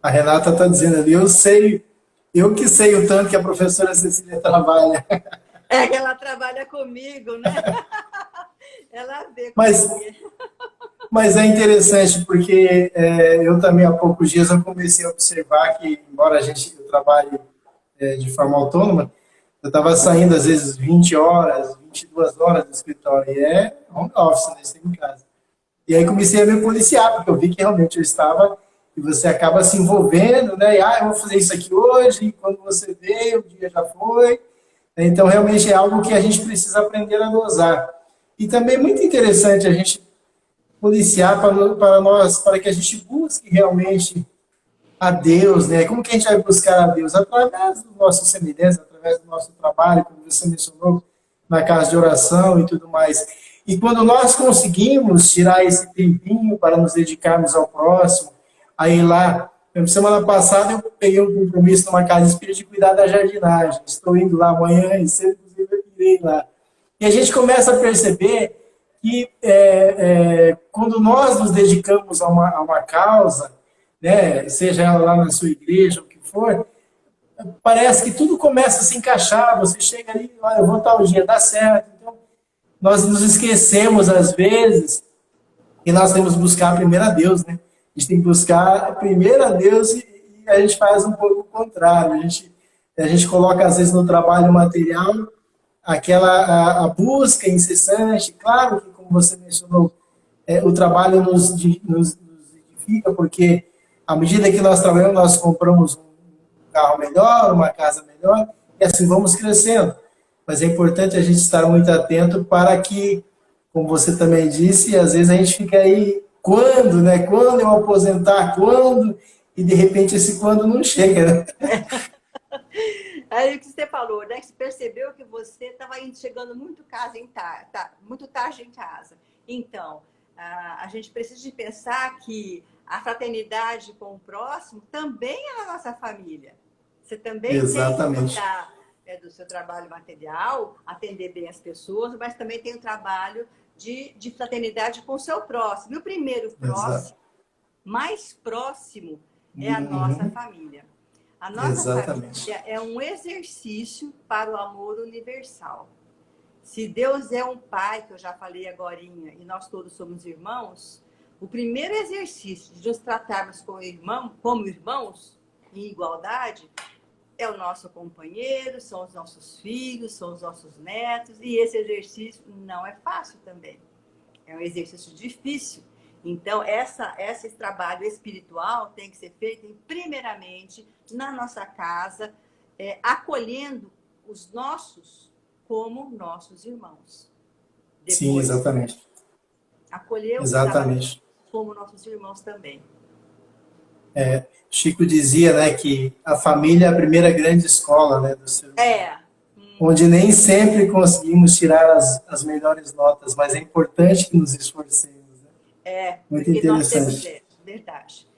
A Renata está dizendo ali, eu que sei o tanto que a professora Cecília trabalha. É que ela trabalha comigo, né? Ela vê Mas é interessante porque eu também há poucos dias eu comecei a observar que, embora eu trabalhe de forma autônoma, eu estava saindo às vezes 20 horas, 22 horas do escritório, e é home office, né? Estou em casa. E aí comecei a me policiar, porque eu vi que realmente eu estava, e você acaba se envolvendo, né? E, eu vou fazer isso aqui hoje, e quando você veio, o dia já foi. Então, realmente é algo que a gente precisa aprender a dosar. E também é muito interessante a gente policiar para que a gente busque realmente a Deus, né? Como que a gente vai buscar a Deus? Através do nosso semelhança, através do nosso trabalho, como você mencionou, na casa de oração e tudo mais. E quando nós conseguimos tirar esse tempinho para nos dedicarmos ao próximo, aí lá, semana passada eu peguei um compromisso numa casa espírita de cuidar da jardinagem. Estou indo lá amanhã e cedo, inclusive, eu irei lá. E a gente começa a perceber que quando nós nos dedicamos a uma causa, né, seja ela lá na sua igreja, o que for, parece que tudo começa a se encaixar, você chega ali, eu vou tal dia, dá certo. Então, nós nos esquecemos, às vezes, e nós temos que buscar primeiro a Deus, né? A gente tem que buscar primeiro a Deus e a gente faz um pouco o contrário. A gente coloca, às vezes, no trabalho material, a busca incessante. Claro que, como você mencionou, o trabalho nos edifica, porque à medida que nós trabalhamos, nós compramos um carro melhor, uma casa melhor, e assim vamos crescendo. Mas é importante a gente estar muito atento para que, como você também disse, às vezes a gente fica aí, quando, né? Quando eu aposentar, quando? E de repente esse quando não chega, né? Aí o que você falou, né? Que você percebeu que você estava chegando muito tarde em casa. Então, a gente precisa de pensar que a fraternidade com o próximo também é na nossa família. Você também Exatamente. tem que cuidar do seu trabalho material, atender bem as pessoas, mas também tem o trabalho de fraternidade com o seu próximo. E o primeiro próximo, mais próximo, é a nossa família. A nossa família é um exercício para o amor universal. Se Deus é um pai, que eu já falei agorinha, e nós todos somos irmãos, o primeiro exercício de nos tratarmos como irmãos, em igualdade, é o nosso companheiro, são os nossos filhos, são os nossos netos, e esse exercício não é fácil também. É um exercício difícil. Então, esse trabalho espiritual tem que ser feito, primeiramente, na nossa casa, acolhendo os nossos como nossos irmãos. Depois, sim, exatamente. Acolher os como nossos irmãos também. Chico dizia, né, que a família é a primeira grande escola, né, do ser humano. Onde nem sempre conseguimos tirar as melhores notas, mas é importante que nos esforcemos. Né? Muito interessante. Verdade.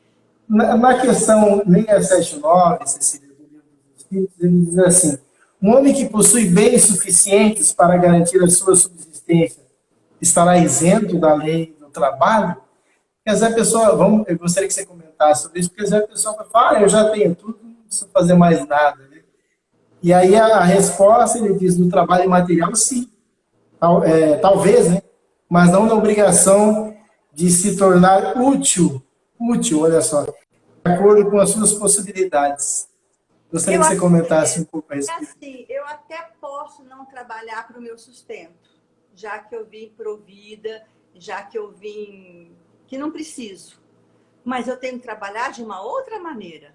Na questão 679, Cecília, do Livro dos Espíritos, ele diz assim: um homem que possui bens suficientes para garantir a sua subsistência estará isento da lei do trabalho? às vezes a pessoa, eu gostaria que você comentasse sobre isso, porque às vezes a pessoa fala, eu já tenho tudo, não preciso fazer mais nada. Né? E aí a resposta, ele diz, do trabalho material, sim, talvez, né? Mas não na obrigação de se tornar útil, olha só, de acordo com as suas possibilidades. Gostaria que você comentasse um pouco a respeito. Assim, eu até posso não trabalhar para o meu sustento, já que eu vim provida, já que eu vim que não preciso. Mas eu tenho que trabalhar de uma outra maneira,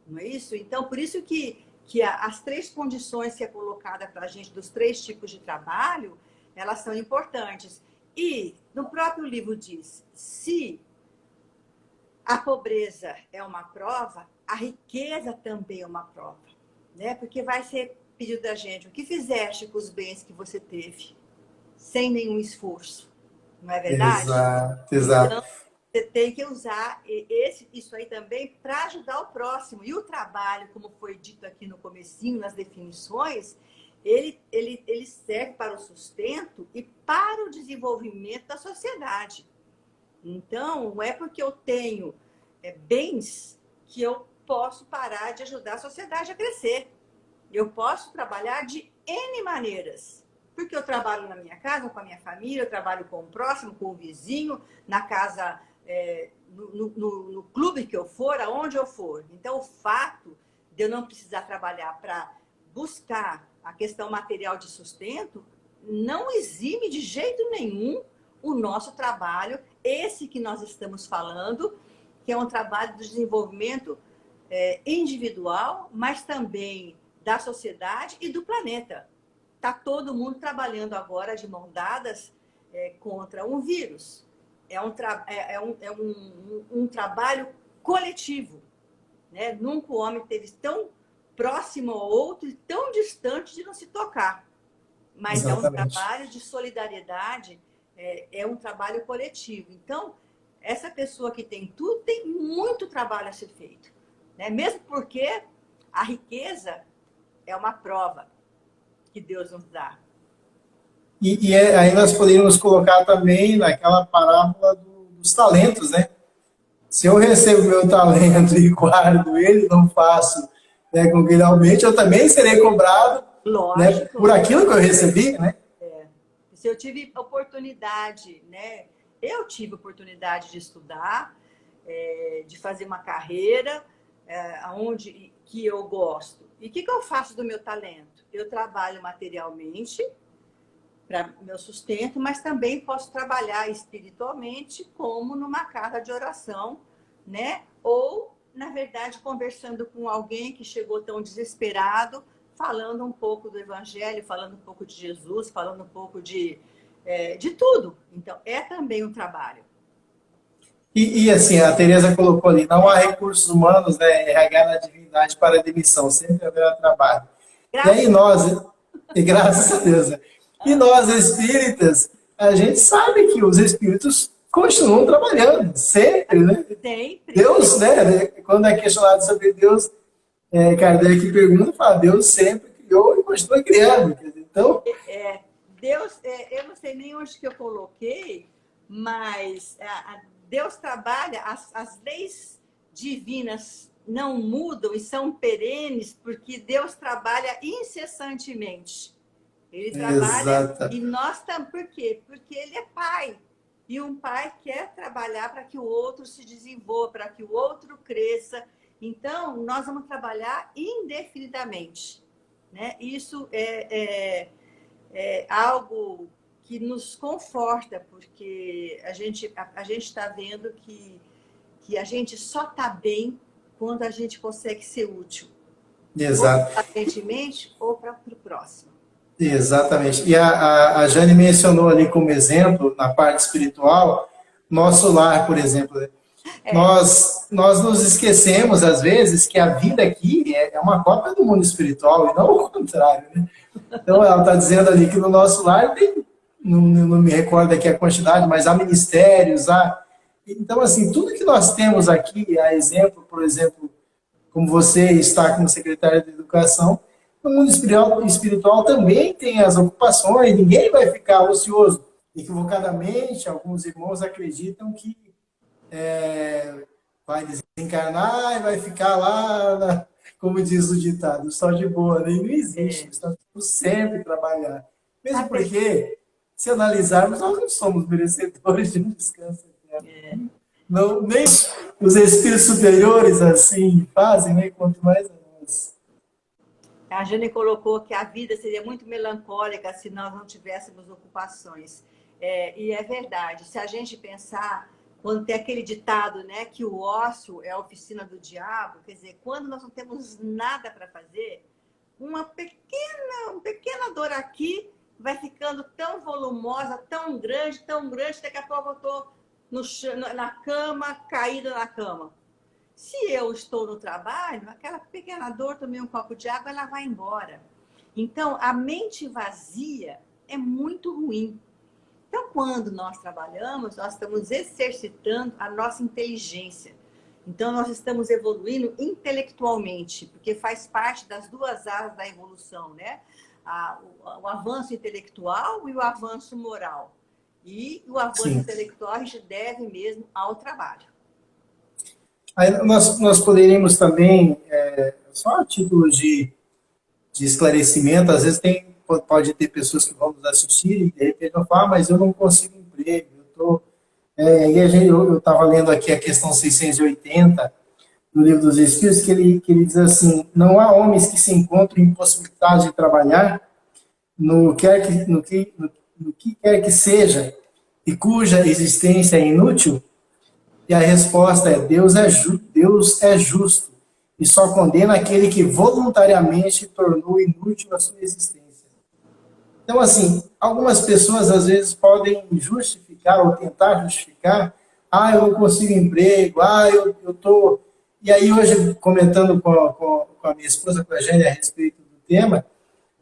não é isso? Então, por isso que as 3 condições que é colocada para a gente, dos 3 tipos de trabalho, elas são importantes. E no próprio livro diz, se a pobreza é uma prova, a riqueza também é uma prova, né? Porque vai ser pedido da gente, o que fizeste com os bens que você teve, sem nenhum esforço, não é verdade? Exato. Então, você tem que usar isso aí também para ajudar o próximo. E o trabalho, como foi dito aqui no comecinho, nas definições, ele serve para o sustento e para o desenvolvimento da sociedade. Então, não é porque eu tenho bens que eu posso parar de ajudar a sociedade a crescer. Eu posso trabalhar de N maneiras. Porque eu trabalho na minha casa, com a minha família, eu trabalho com o próximo, com o vizinho, na casa, no clube que eu for, aonde eu for. Então, o fato de eu não precisar trabalhar para buscar a questão material de sustento não exime de jeito nenhum o nosso trabalho, esse que nós estamos falando, que é um trabalho de desenvolvimento individual, mas também da sociedade e do planeta. Está todo mundo trabalhando agora de mãos dadas contra um vírus. É um trabalho coletivo. Né? Nunca o homem esteve tão próximo ao outro e tão distante de não se tocar. Mas exatamente. É um trabalho de solidariedade, é um trabalho coletivo. Então, essa pessoa que tem tudo, tem muito trabalho a ser feito. Né? Mesmo porque a riqueza é uma prova que Deus nos dá. E aí nós poderíamos colocar também naquela parábola dos talentos, né? Se eu recebo meu talento e guardo ele, não faço com que ele aumente, eu também serei cobrado, né, por aquilo que eu recebi, né? Se eu tive oportunidade, né? Eu tive oportunidade de estudar, de fazer uma carreira que eu gosto. E o que eu faço do meu talento? Eu trabalho materialmente para meu sustento, mas também posso trabalhar espiritualmente, como numa casa de oração, né? Ou, na verdade, conversando com alguém que chegou tão desesperado, falando um pouco do Evangelho, falando um pouco de Jesus, falando um pouco de tudo. Então, é também um trabalho. E assim, a Tereza colocou ali, não há recursos humanos, né, RH na divindade para a demissão, sempre haverá trabalho. Graças e aí graças a Deus, e nós espíritas, a gente sabe que os espíritos continuam trabalhando, sempre, né? Sempre. Deus, né, quando é questionado sobre Deus, Kardec pergunta, fala, Deus sempre criou e continua criando. Então... Deus, eu não sei nem onde que eu coloquei, mas Deus trabalha, as leis divinas não mudam e são perenes, porque Deus trabalha incessantemente. Ele trabalha. E nós também. Por quê? Porque ele é pai. E um pai quer trabalhar para que o outro se desenvolva, para que o outro cresça. Então, nós vamos trabalhar indefinidamente. Né? Isso é algo que nos conforta, porque a gente está vendo que a gente só está bem quando a gente consegue ser útil. Exato. Ou aparentemente, ou para o próximo. Exatamente. E a Jane mencionou ali como exemplo, na parte espiritual, nosso lar, por exemplo. Né? Nós nos esquecemos, às vezes, que a vida aqui é uma cópia do mundo espiritual, e não o contrário. Né? Então, ela está dizendo ali que no nosso lar tem, não me recordo aqui a quantidade, mas há ministérios, Então, assim, tudo que nós temos aqui, a exemplo, por exemplo, como você está como secretário de Educação, no mundo espiritual também tem as ocupações, ninguém vai ficar ocioso. Equivocadamente, alguns irmãos acreditam que vai desencarnar e vai ficar lá, como diz o ditado, só de boa, né? Não existe, nós estamos sempre trabalhar. Mesmo porque, se analisarmos, nós não somos merecedores de um descanso eterno. Não, nem os espíritos superiores assim fazem, né? Quanto mais a nós. A Jane colocou que a vida seria muito melancólica se nós não tivéssemos ocupações. E é verdade. Se a gente pensar, quando tem aquele ditado, né, que o ócio é a oficina do diabo, quer dizer, quando nós não temos nada para fazer, uma pequena dor aqui vai ficando tão volumosa, tão grande, daqui a pouco eu estou na cama, caída na cama. Se eu estou no trabalho, aquela pequena dor, tomei um copo de água, ela vai embora. Então, a mente vazia é muito ruim. Então, quando nós trabalhamos, nós estamos exercitando a nossa inteligência. Então, nós estamos evoluindo intelectualmente, porque faz parte das duas áreas da evolução, né? O avanço intelectual e o avanço moral. E o avanço intelectual a gente deve mesmo ao trabalho. Aí nós poderíamos também, só a título de esclarecimento, às vezes pode ter pessoas que vão nos assistir e de repente vão falar, mas eu não consigo emprego, eu estava lendo aqui a questão 680 do Livro dos Espíritos, que ele diz assim: não há homens que se encontram impossibilitados de trabalhar no que quer que seja e cuja existência é inútil. E a resposta é: Deus é justo e só condena aquele que voluntariamente tornou inútil a sua existência. Então, assim, algumas pessoas às vezes podem justificar ou tentar justificar: eu não consigo emprego, eu tô. E aí, hoje, comentando com a minha esposa, com a Jane, a respeito do tema,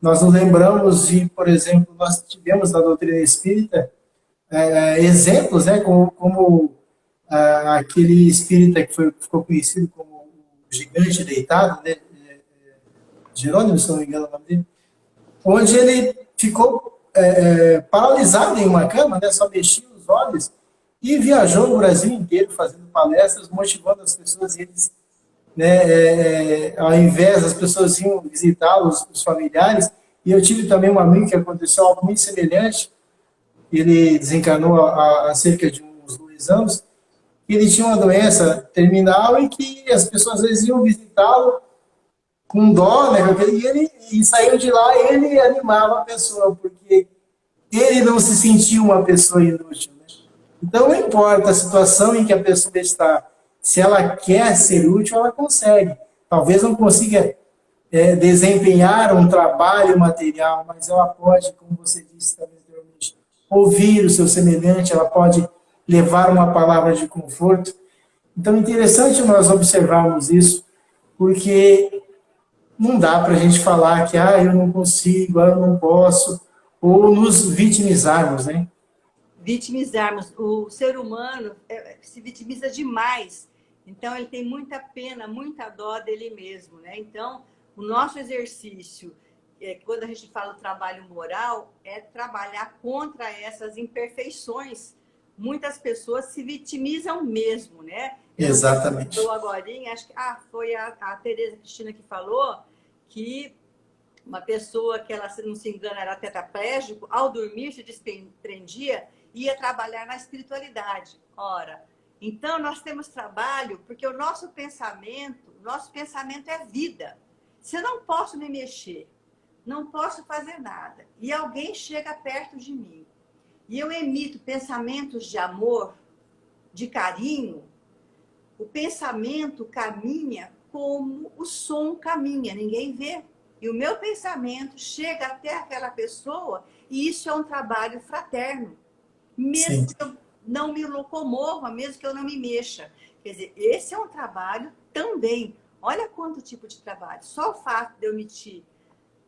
nós nos lembramos de, por exemplo, nós tivemos na doutrina espírita exemplos, né, como aquele espírita que ficou conhecido como o gigante deitado, né, Jerônimo, se não me engano o nome dele, onde ele ficou paralisado em uma cama, né, só mexia os olhos, e viajou no Brasil inteiro fazendo palestras, motivando as pessoas, e eles, né, ao invés das pessoas iam visitá-los, os familiares. E eu tive também um amigo que aconteceu algo muito semelhante. Ele desencarnou há cerca de uns 2 anos. Ele tinha uma doença terminal e que as pessoas às vezes iam visitá-lo com dó, né? E saiu de lá e ele animava a pessoa, porque ele não se sentia uma pessoa inútil, né? Então, não importa a situação em que a pessoa está, se ela quer ser útil, ela consegue. Talvez não consiga desempenhar um trabalho material, mas ela pode, como você disse também anteriormente, ouvir o seu semelhante, ela pode levar uma palavra de conforto. Então, é interessante nós observarmos isso, porque não dá para a gente falar que eu não consigo, eu não posso, ou nos vitimizarmos, né? Vitimizarmos. O ser humano se vitimiza demais. Então, ele tem muita pena, muita dó dele mesmo, né? Então, o nosso exercício, quando a gente fala do trabalho moral, é trabalhar contra essas imperfeições. Muitas pessoas se vitimizam mesmo, né? Exatamente. Eu agorinha, acho que foi a Tereza Cristina que falou que uma pessoa que, ela, se não se engana, era tetraplégico, ao dormir se desprendia, ia trabalhar na espiritualidade. Ora, então nós temos trabalho porque o nosso pensamento é vida. Se eu não posso me mexer, não posso fazer nada, e alguém chega perto de mim, e eu emito pensamentos de amor, de carinho, o pensamento caminha como o som caminha, ninguém vê. E o meu pensamento chega até aquela pessoa, e isso é um trabalho fraterno. Mesmo que eu não me locomova, mesmo que eu não me mexa. Quer dizer, esse é um trabalho também. Olha quanto tipo de trabalho. Só o fato de eu emitir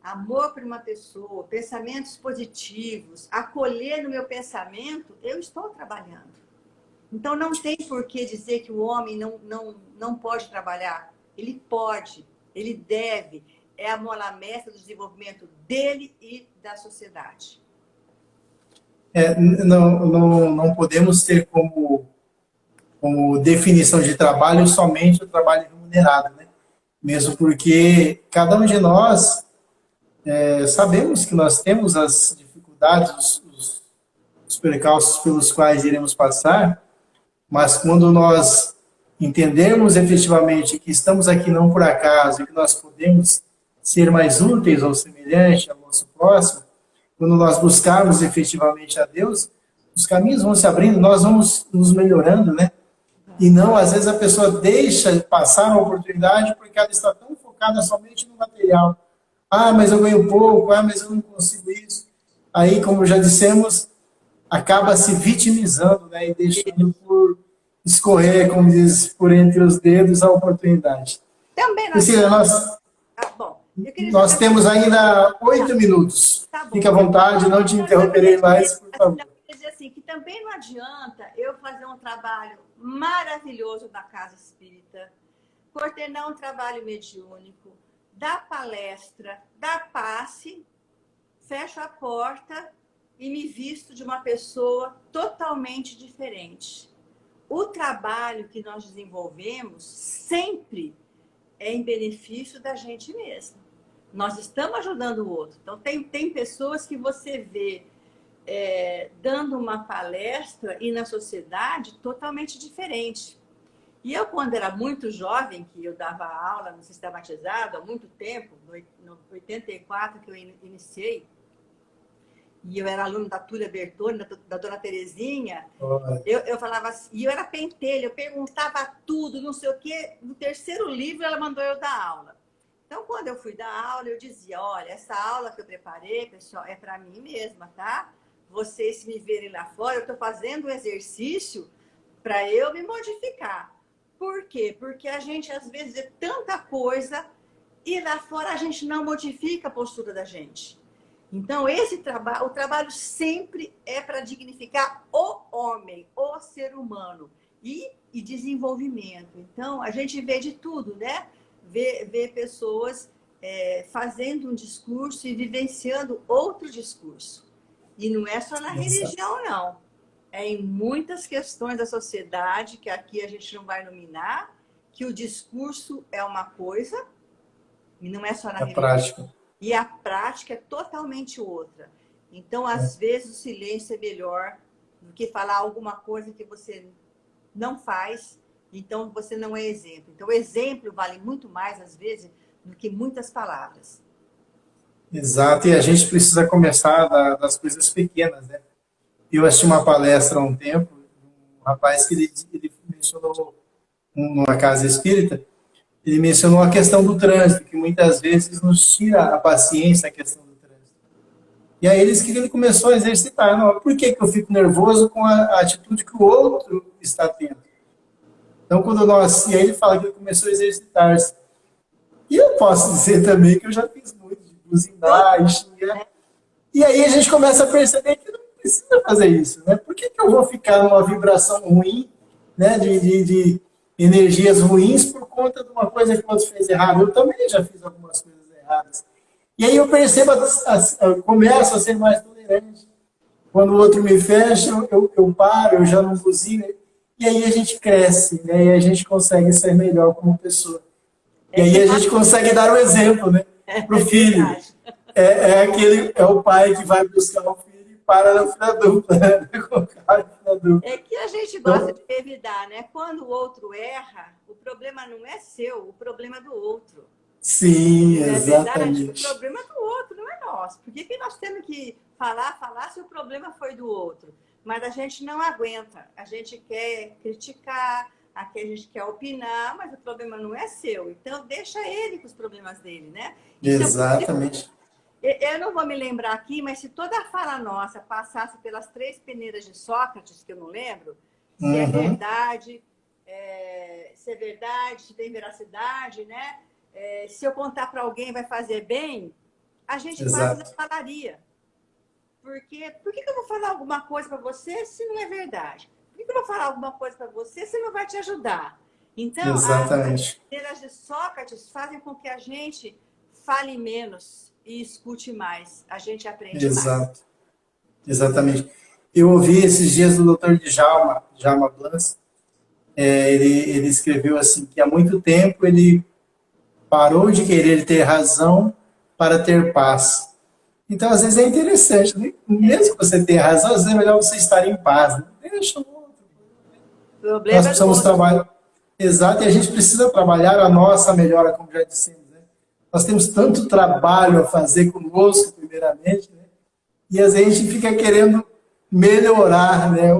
amor por uma pessoa, pensamentos positivos, acolher no meu pensamento, eu estou trabalhando. Então, não tem por que dizer que o homem não pode trabalhar. Ele pode, ele deve. É a mola mestra do desenvolvimento dele e da sociedade. Não podemos ter como como definição de trabalho somente o trabalho remunerado, né? Mesmo porque cada um de nós sabemos que nós temos as dificuldades, os percalços pelos quais iremos passar, mas quando nós entendermos efetivamente que estamos aqui não por acaso e que nós podemos ser mais úteis ao semelhante, ao nosso próximo, quando nós buscarmos efetivamente a Deus, os caminhos vão se abrindo, nós vamos nos melhorando, né? E não, às vezes a pessoa deixa passar a oportunidade porque ela está tão focada somente no material. Ah, mas eu ganho pouco, ah, mas eu não consigo isso. Aí, como já dissemos, acaba se vitimizando, né? E deixando por escorrer, como diz, por entre os dedos a oportunidade. Também nós... Priscila, nós temos ainda 8 minutos. Tá bom. Fique à vontade, não te interromperei mais, por favor. Eu queria dizer assim, que também não adianta eu fazer um trabalho maravilhoso na casa espírita, coordenar um trabalho mediúnico, dar palestra, dar passe, fecho a porta e me visto de uma pessoa totalmente diferente. O trabalho que nós desenvolvemos sempre é em benefício da gente mesmo. Nós estamos ajudando o outro. Então, tem pessoas que você vê dando uma palestra e na sociedade totalmente diferente. E eu, quando era muito jovem, que eu dava aula no sistematizado há muito tempo, no 84 que eu iniciei, e eu era aluno da Túlia Bertoni, da Dona Terezinha, eu falava assim, e eu era pentelha, eu perguntava tudo, não sei o quê. No terceiro livro, ela mandou eu dar aula. Então, quando eu fui dar aula, eu dizia, olha, essa aula que eu preparei, pessoal, é para mim mesma, tá? Vocês, se me verem lá fora, eu estou fazendo um exercício para eu me modificar. Por quê? Porque a gente, às vezes, vê tanta coisa e lá fora a gente não modifica a postura da gente. Então, o trabalho sempre é para dignificar o homem, o ser humano e desenvolvimento. Então, a gente vê de tudo, né? Vê pessoas fazendo um discurso e vivenciando outro discurso. E não é só na religião, não. É em muitas questões da sociedade, que aqui a gente não vai nominar, que o discurso é uma coisa, e não é só na religião. Prática. E a prática é totalmente outra. Então, às vezes, o silêncio é melhor do que falar alguma coisa que você não faz, então você não é exemplo. Então, o exemplo vale muito mais, às vezes, do que muitas palavras. Exato, e a gente precisa começar das coisas pequenas, né? Eu assisti uma palestra há um tempo, um rapaz que ele mencionou numa casa espírita, ele mencionou a questão do trânsito, que muitas vezes nos tira a paciência a questão do trânsito. E aí ele começou a exercitar. Não, por que eu fico nervoso com a atitude que o outro está tendo? Então, e aí ele fala que ele começou a exercitar-se. E eu posso dizer também que eu já fiz muito, de buzinar e xingar. E aí a gente começa a perceber que não precisa fazer isso, né? Por que eu vou ficar numa vibração ruim, né, de energias ruins por conta de uma coisa que o outro fez errado? Eu também já fiz algumas coisas erradas. E aí eu percebo, eu começo a ser mais tolerante. Quando o outro me fecha, eu paro, eu já não buzino. E aí a gente cresce, né? E a gente consegue ser melhor como pessoa. E aí a gente consegue dar o exemplo, né, para o filho. É o pai que vai buscar o filho e para na fila dupla. Né? É que a gente gosta de evitar, né? Quando o outro erra, o problema não é seu, o problema é do outro. Sim, não exatamente. É verdade? O problema é do outro, não é nosso. Por que nós temos que falar se o problema foi do outro? Mas a gente não aguenta. A gente quer criticar, aqui a gente quer opinar, mas o problema não é seu. Então, deixa ele com os problemas dele, né? Exatamente. Eu não vou me lembrar aqui, mas se toda a fala nossa passasse pelas 3 peneiras de Sócrates, que eu não lembro, se é verdade, se tem veracidade, né? Se eu contar para alguém vai fazer bem, a gente quase não falaria. Por que eu vou falar alguma coisa para você se não é verdade? Por que eu vou falar alguma coisa para você se não vai te ajudar? Então, as peneiras de Sócrates fazem com que a gente fale menos e escute mais. A gente aprende mais. Exatamente. Eu ouvi esses dias do Dr. Djalma Blanc, ele escreveu assim, que há muito tempo ele parou de querer ter razão para ter paz. Então, às vezes é interessante, né? Mesmo que você tenha razão, às vezes é melhor você estar em paz. Né? Deixa o outro. O Nós problema é do precisamos outro. trabalhar. Exato, e a gente precisa trabalhar a nossa melhora, como já dissemos. Né? Nós temos tanto trabalho a fazer conosco, primeiramente, né? E às vezes a gente fica querendo melhorar, né,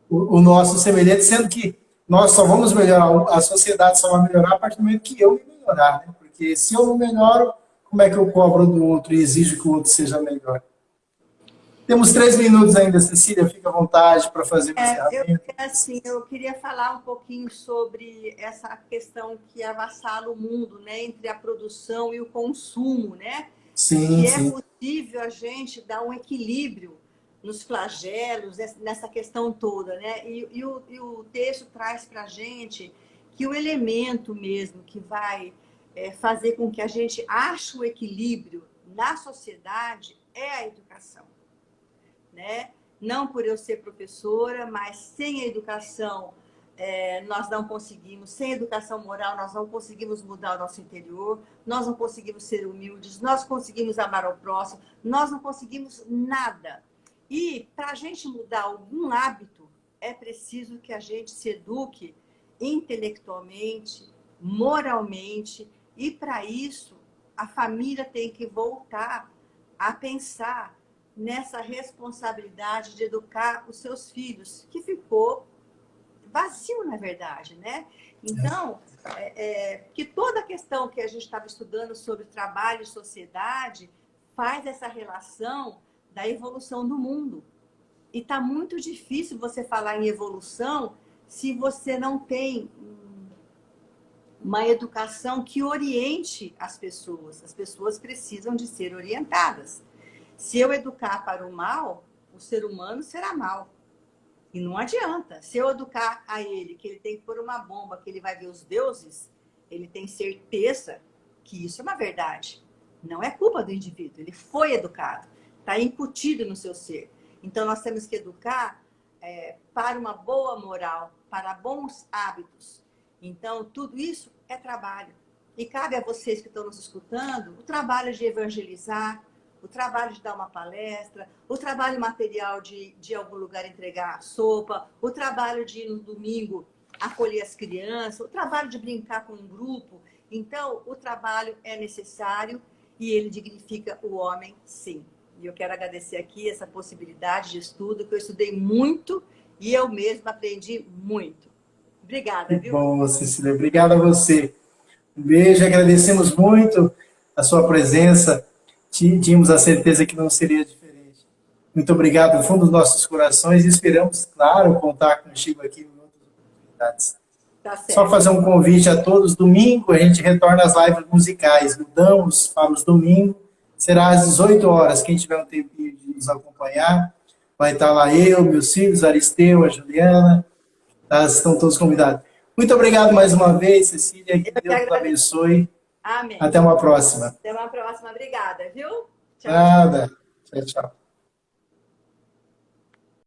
o nosso semelhante, sendo que nós só vamos melhorar, a sociedade só vai melhorar a partir do momento que eu me melhorar. Né? Porque se eu não melhoro, como é que eu cobro do outro e exijo que o outro seja melhor? Temos 3 minutos ainda, Cecília, fica à vontade para fazer o encerramento. Eu queria falar um pouquinho sobre essa questão que avassala o mundo, né, entre a produção e o consumo, né? Sim, Que é sim. possível a gente dar um equilíbrio nos flagelos, nessa questão toda, né? E o texto traz para a gente que o elemento mesmo que vai fazer com que a gente ache o equilíbrio na sociedade é a educação, né? Não por eu ser professora, mas sem a educação nós não conseguimos, sem educação moral, nós não conseguimos mudar o nosso interior, nós não conseguimos ser humildes, nós conseguimos amar ao próximo, nós não conseguimos nada. E para a gente mudar algum hábito, é preciso que a gente se eduque intelectualmente, moralmente, e para isso a família tem que voltar a pensar nessa responsabilidade de educar os seus filhos, que ficou vazio, na verdade, né? Então, que toda a questão que a gente estava estudando sobre trabalho e sociedade faz essa relação da evolução do mundo. E está muito difícil você falar em evolução se você não tem uma educação que oriente as pessoas. As pessoas precisam de ser orientadas. Se eu educar para o mal, o ser humano será mal. E não adianta. Se eu educar a ele que ele tem que pôr uma bomba, que ele vai ver os deuses, ele tem certeza que isso é uma verdade. Não é culpa do indivíduo. Ele foi educado. Está incutido no seu ser. Então, nós temos que educar para uma boa moral, para bons hábitos. Então, tudo isso é trabalho. E cabe a vocês que estão nos escutando o trabalho de evangelizar, o trabalho de dar uma palestra, o trabalho material de algum lugar entregar sopa, o trabalho de ir no domingo acolher as crianças, o trabalho de brincar com um grupo. Então, o trabalho é necessário e ele dignifica o homem, sim. E eu quero agradecer aqui essa possibilidade de estudo, que eu estudei muito e eu mesma aprendi muito. Obrigada, Que viu? bom, Cecília. Obrigado a você. Um beijo, agradecemos muito a sua presença. Tínhamos a certeza que não seria diferente. Muito obrigado do fundo dos nossos corações e esperamos, claro, contar contigo aqui em outras oportunidades. Tá certo. Só fazer um convite a todos. Domingo a gente retorna às lives musicais. Mudamos para os domingos. Será às 18 horas. Quem tiver um tempinho de nos acompanhar, vai estar lá eu, meus filhos, Aristeu, a Juliana. Tá? Estão todos convidados. Muito obrigado mais uma vez, Cecília. Que Deus te abençoe. Amém. Até uma próxima. Até uma próxima. Obrigada, viu? Tchau. Nada. Tchau, tchau.